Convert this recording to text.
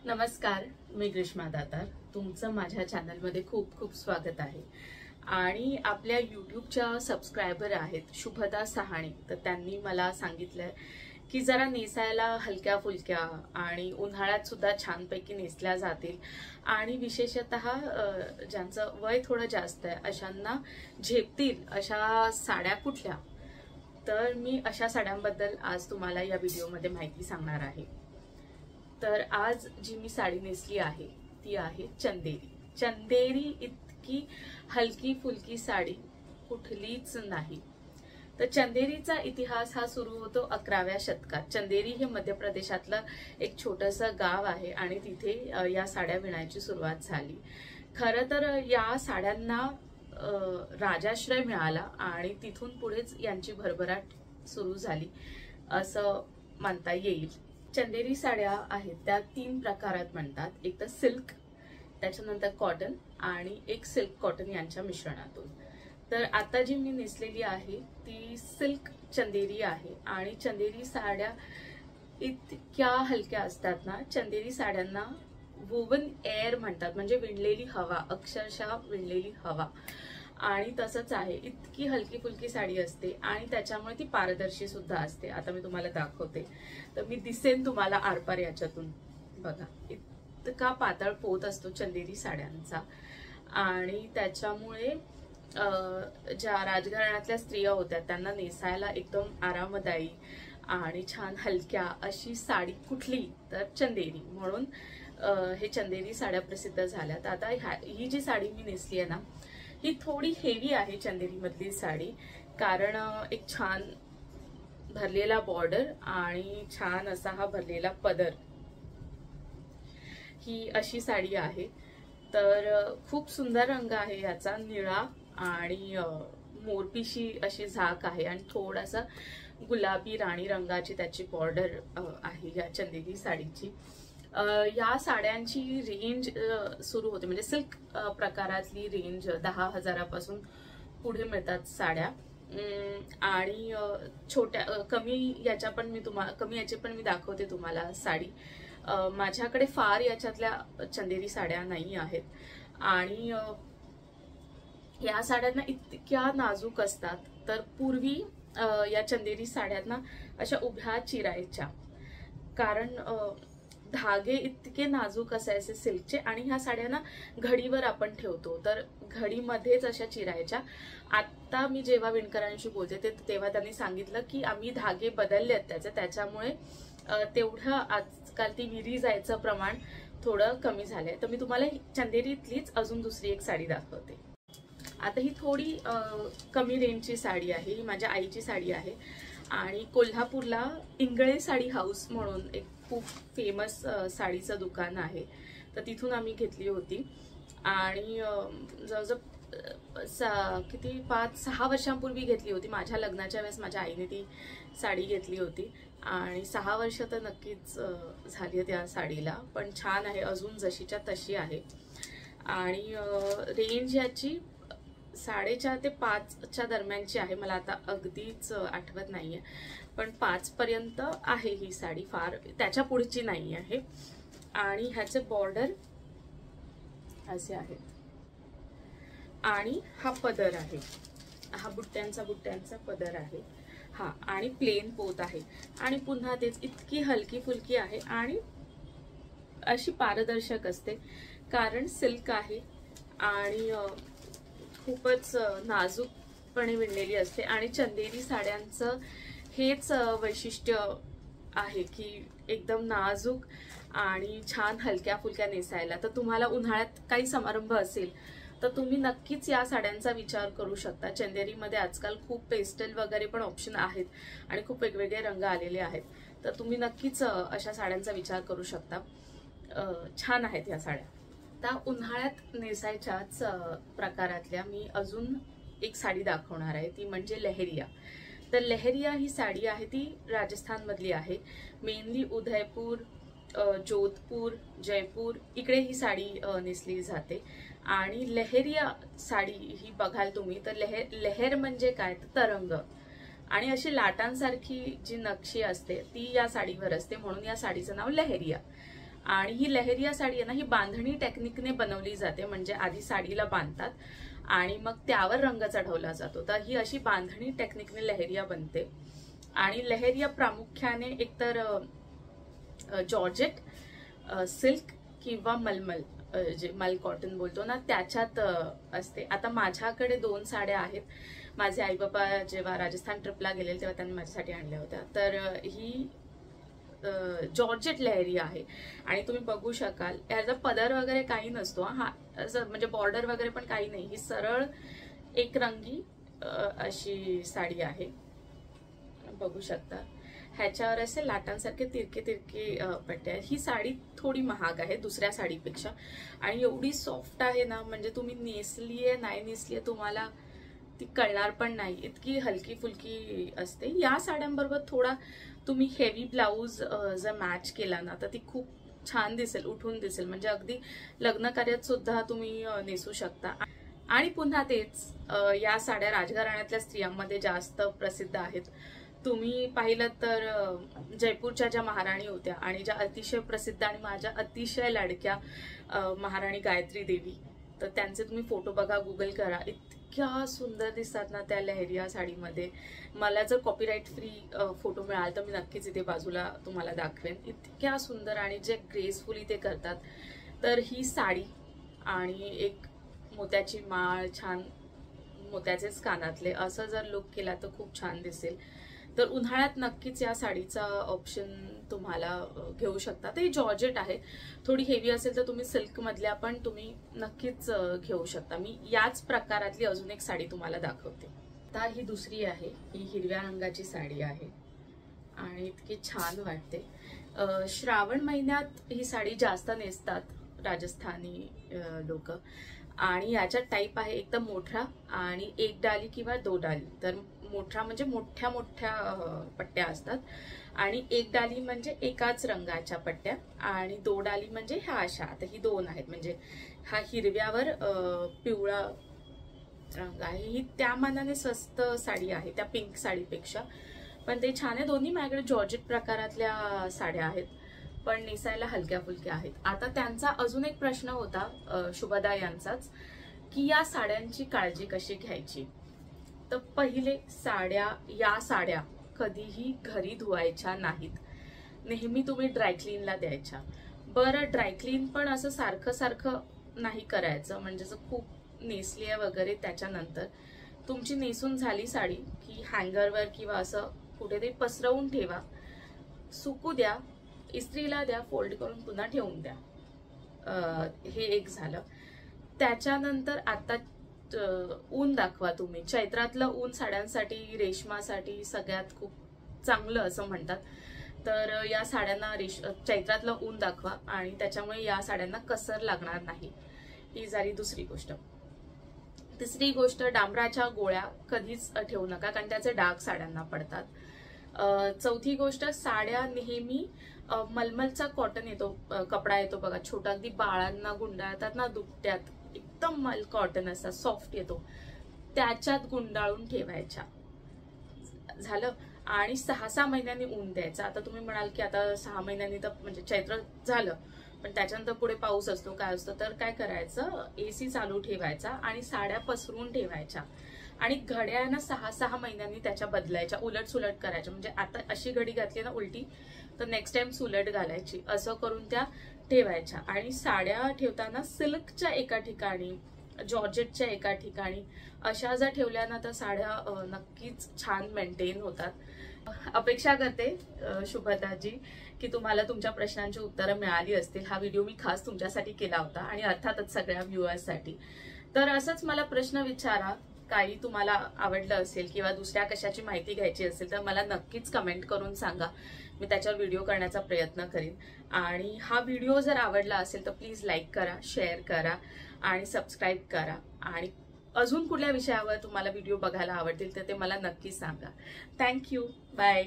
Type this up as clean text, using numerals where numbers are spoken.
नमस्कार, मी ग्रीष्मा दातार. तुमचं माझ्या चॅनलमध्ये खूप खूप स्वागत आहे. आणि आपल्या यूट्यूबच्या सबस्क्रायबर आहेत शुभदा सहाणे, तर त्यांनी मला सांगितलंय की जरा नेसायला हलक्या फुलक्या आणि उन्हाळ्यात सुद्धा छानपैकी नेसल्या जातील आणि विशेषतः ज्यांचं वय थोडं जास्त आहे अशांना झेपतील अशा साड्या कुठल्या. तर मी अशा साड्यांबद्दल आज तुम्हाला या व्हिडिओमध्ये माहिती सांगणार आहे. तर आज जी मी साडी नेसली आहे ती आहे चंदेरी. चंदेरी इतकी हलकी फुलकी साडी कुठलीच नाही. तर चंदेरीचा इतिहास हा सुरू होतो 11व्या शतकात. चंदेरी हे मध्य प्रदेशातलं एक छोटंसं गाव आहे आणि तिथे या साड्या विणायची सुरुवात झाली. खरं तर या साड्यांना राजाश्रय मिळाला आणि तिथून पुढेच यांची भरभराट सुरू झाली असं म्हणता येईल. चंदेरी साड्या आहेत त्या 3 प्रकारात म्हणतात. एक तर सिल्क, त्याच्यानंतर कॉटन आणि एक सिल्क कॉटन यांच्या मिश्रणातून. तर आता जी मी नेसलेली आहे ती सिल्क चंदेरी आहे आणि चंदेरी साड्या इतक्या हलक्या असतात ना. चंदेरी साड्यांना वोवन एअर म्हणतात, म्हणजे विणलेली हवा, अक्षरशः विणलेली हवा. आणि तसंच आहे, इतकी हलकी फुलकी साडी असते आणि त्याच्यामुळे ती पारदर्शी सुद्धा असते. आता मी तुम्हाला दाखवते तर मी दिसेन तुम्हाला आरपार याच्यातून. बघा इतका पातळ पोत असतो चंदेरी साड्यांचा आणि त्याच्यामुळे ज्या राजघराण्यातल्या स्त्रिया होत्या त्यांना नेसायला एकदम आरामदायी आणि छान हलक्या अशी साडी कुठली तर चंदेरी. म्हणून हे चंदेरी साड्या प्रसिद्ध झाल्यात. आता ही जी साडी मी नेसली आहे ना ही थोडी हेवी आहे चंदेरी मधली साडी, कारण एक छान भरलेला बॉर्डर आणि छान असा हा भरलेला पदर, ही अशी साडी आहे. तर खूप सुंदर रंग आहे याचा, निळा आणि मोरपिशी अशी झाक आहे आणि थोडासा गुलाबी राणी रंगाची त्याची बॉर्डर आहे या चंदेरी साडीची. या साड्यांची रेंज सुरू होते, म्हणजे सिल्क प्रकारातली रेंज 10,000पासून पुढे मिळतात साड्या. आणि छोट्या कमी याची पण मी दाखवते तुम्हाला साडी. माझ्याकडे फार याच्यातल्या चंदेरी साड्या नाही आहेत आणि या साड्यांना इतक्या नाजूक असतात. तर पूर्वी या चंदेरी साड्यांना अशा उभ्या चिरायच्या, कारण धागे इतके नाजूक असायचे सिल्कचे आणि ह्या साड्यांना घडीवर आपण ठेवतो तर घडीमध्येच अशा चिरायच्या. आता मी जेव्हा विणकरांशी बोलते तेव्हा त्यांनी सांगितलं की आम्ही धागे बदललेत त्याच्यामुळे तेवढं आजकाल ती विरी जायचं प्रमाण थोडं कमी झालंय. तर मी तुम्हाला चंदेरीतलीच अजून दुसरी एक साडी दाखवते. आता ही थोडी कमी रेंजची साडी आहे. ही माझ्या आईची साडी आहे आणि कोल्हापूरला इंगळे साडी हाऊस म्हणून एक खूप फेमस साडीचं दुकान आहे, तर तिथून आम्ही घेतली होती. आणि जवळजवळ किती 5-6 वर्षांपूर्वी घेतली होती. माझ्या लग्नाच्या वेळेस माझ्या आईने ती साडी घेतली होती आणि 6 वर्ष तर नक्कीच झाली आहे त्या साडीला. पण छान आहे, अजून जशीच्या तशी आहे. आणि रेंज याची 4.5 ते 5च्या दरम्यानची आहे. मला आता अगदीच आठवत नाहीये, पण 5 पर्यंत आहे ही साडी, फार त्याच्या पुढची नाही आहे. आणि ह्याचे बॉर्डर असे आहेत आणि हा पदर आहे, हा बुट्ट्यांचा पदर आहे हा, आणि प्लेन पोत आहे. आणि पुन्हा तेच इतकी हलकी फुलकी आहे आणि अशी पारदर्शक असते, कारण सिल्क आहे आणि खूपच नाजूकपणे विणलेली असते. आणि चंदेरी साड्यांचं हेच वैशिष्ट्य आहे की एकदम नाजूक आणि छान हलक्या फुलक्या नेसायला. तर तुम्हाला उन्हाळ्यात काही समारंभ असेल तर तुम्ही नक्कीच या साड्यांचा विचार करू शकता. चंदेरीमध्ये आजकाल खूप पेस्टल वगैरे पण ऑप्शन आहेत आणि खूप वेगवेगळे रंग आलेले आहेत, तर तुम्ही नक्कीच अशा साड्यांचा विचार करू शकता. छान आहेत या साड्या. आता उन्हाळ्यात नेसायच्याच प्रकारातल्या मी अजून एक साडी दाखवणार आहे, ती म्हणजे लहेरिया. तर लहेरिया ही साडी आहे ती राजस्थानमधली आहे. मेनली उदयपूर, जोधपूर, जयपूर इकडे ही साडी नेसली जाते. आणि लहेरिया साडी ही बघाल तुम्ही तर लहेर म्हणजे काय तर तरंग, आणि अशी लाटांसारखी जी नक्षी असते ती या साडीवर असते, म्हणून या साडीचं नाव लहेरिया. आणि ही लहेरिया साडी आहे ना, ही बांधणी टेक्निकने बनवली जाते. म्हणजे आधी साडीला बांधतात आणि मग त्यावर रंग चढवला जातो. तर ही अशी बांधणी टेक्निकने लहेरिया बनते. आणि लहेरिया प्रामुख्याने एकतर जॉर्जेट, सिल्क किंवा मलमल, जे मल कॉटन बोलतो ना, त्याच्यात असते. आता माझ्याकडे 2 साड्या आहेत. माझे आई बाबा जेव्हा राजस्थान ट्रिपला गेलेले तेव्हा त्यांनी माझ्यासाठी आणल्या होत्या. तर ही जॉर्जेट लहेरिया आहे आणि तुम्ही बघू शकाल याचा पदर वगैरे काही नसतो. हा असं म्हणजे बॉर्डर वगैरे पण काही नाही. ही सरळ एक रंगी अशी साडी आहे, बघू शकता. ह्याच्यावर असे लाटांसारखे तिरके तिरके पट्ट्या. ही साडी थोडी महाग आहे दुसऱ्या साडीपेक्षा आणि एवढी सॉफ्ट आहे ना, म्हणजे तुम्ही नेसलीये नाही नेसलीये तुम्हाला ती कळणार पण नाही, इतकी हलकी फुलकी असते. या साड्यांबरोबर थोडा तुम्ही हेवी ब्लाऊज जर मॅच केला ना तर ती खूप छान दिसेल, उठून दिसेल. म्हणजे अगदी लग्न कार्यात सुद्धा तुम्ही नेसू शकता. आणि पुन्हा तेच, या साड्या राजघराण्यातल्या स्त्रियांमध्ये जास्त प्रसिद्ध आहेत. तुम्ही पाहिलं तर जयपूरच्या ज्या महाराणी होत्या आणि ज्या अतिशय प्रसिद्ध आणि माझ्या अतिशय लाडक्या महाराणी गायत्री देवी, तर त्यांचे तुम्ही फोटो बघा, गुगल करा. इतक्या सुंदर दिसतात ना त्या लहेरिया साडीमध्ये. मला जर कॉपीराईट फ्री फोटो मिळाला तर मी नक्कीच इथे बाजूला तुम्हाला दाखवेन. इतक्या सुंदर आणि जे ग्रेसफुली ते करतात. तर ही साडी आणि एक मोत्याची माळ, छान मोत्याचेच कानातले, असं जर लुक केला तर खूप छान दिसेल. तर उन्हाळ्यात नक्कीच या साडीचा ऑप्शन तुम्हाला घेऊ शकता. तर ही जॉर्जेट आहे, थोडी हेवी असेल तर तुम्ही सिल्क मधल्या पण तुम्ही नक्कीच घेऊ शकता. मी याच प्रकारातली अजून एक साडी तुम्हाला दाखवते. आता ही दुसरी आहे. ही हिरव्या रंगाची साडी आहे आणि इतकी छान वाटते. श्रावण महिन्यात ही साडी जास्त नेसतात राजस्थानी लोक. आणि याच्यात टाईप आहे एकदम मोठा आणि एक डाली किंवा 2 डाली. तर मोठा म्हणजे मोठ्या मोठ्या पट्ट्या असतात आणि एक डाली म्हणजे एकाच रंगाच्या पट्ट्या आणि 2 डाली म्हणजे ह्या अशा. आता ही 2 आहेत. म्हणजे हा हिरव्यावर पिवळा रंग आहे. ही त्या मानाने स्वस्त साडी आहे त्या पिंक साडीपेक्षा, पण ते छान आहे. दोन्ही माझ्याकडे जॉर्जेट प्रकारातल्या साड्या आहेत, पण नेसायला हलक्या फुलक्या आहेत. आता त्यांचा अजून एक प्रश्न होता शुभदा यांचाच, की या साड्यांची काळजी कशी घ्यायची. तर पहिले, या साड्या कधीही घरी धुवायच्या नाहीत. नेहमी तुम्ही ड्रायक्लीनला द्यायच्या. बरं, ड्रायक्लीन पण असं सारखं सारखं नाही करायचं. म्हणजे जर खूप नेसली आहे वगैरे त्याच्यानंतर तुमची नेसून झाली साडी की हँगरवर किंवा असं कुठेतरी पसरवून ठेवा, सुकू द्या, इस्त्रीला द्या, फोल्ड करून पुन्हा ठेवून द्या. हे एक झालं. त्याच्यानंतर आता ऊन दाखवा तुम्ही. चैत्रातलं ऊन साड्यांसाठी, रेशमासाठी सगळ्यात खूप चांगलं असं म्हणतात. तर या साड्यांना चैत्रातलं ऊन दाखवा आणि त्याच्यामुळे या साड्यांना कसर लागणार नाही. ही झाली दुसरी गोष्ट. तिसरी गोष्ट, डांबराच्या गोळ्या कधीच ठेवू नका, कारण त्याचे डाग साड्यांना पडतात. चौथी गोष्ट, साड्या नेहमी मलमलचा कॉटन येतो, कपडा येतो बघा, छोटा, अगदी बाळांना गुंडाळतात ना दुपट्यात, एकदम मल कॉटन असा सॉफ्ट येतो, त्याच्यात गुंडाळून ठेवायच्या. झालं. आणि 6-6 महिन्यांनी ऊन द्यायचा. आता तुम्ही म्हणाल की आता 6 महिन्यांनी तर म्हणजे चैत्र झालं, पण त्याच्यानंतर पुढे पाऊस असतो, काय असतं, तर काय करायचं, AC चालू ठेवायचा आणि साड्या पसरून ठेवायच्या आणि घड्या ना 6-6 महिन्यांनी त्याच्या बदलायच्या, उलट सुलट करायच्या. म्हणजे आता अशी घडी घातली ना उलटी, तर नेक्स्ट टाइम सुलट घालायची, असं करून त्या ठेवायच्या. आणि साड्या ठेवताना सिल्कच्या एका ठिकाणी, जॉर्जेटच्या एका ठिकाणी अशा जर ठेवल्या ना तर साड्या नक्कीच छान मेंटेन होतात. अपेक्षा करते शुभदाजी की तुम्हाला तुमच्या प्रश्नांची उत्तरं मिळाली असतील. हा व्हिडिओ मी खास तुमच्यासाठी केला होता आणि अर्थातच सगळ्या व्ह्युअर्ससाठी. तर असंच मला प्रश्न विचारा, काही तुम्हाला आवडलं असेल किंवा दुसऱ्या कशाची माहिती घ्यायची असेल तर मला नक्कीच कमेंट करून सांगा. मी त्याच्यावर व्हिडिओ करण्याचा प्रयत्न करीन. आणि हा व्हिडिओ जर आवडला असेल तर प्लीज लाईक करा, शेअर करा आणि सबस्क्राईब करा. आणि अजून कुठल्या विषयावर तुम्हाला व्हिडिओ बघायला आवडतील तर ते मला नक्की सांगा. थँक्यू. बाय.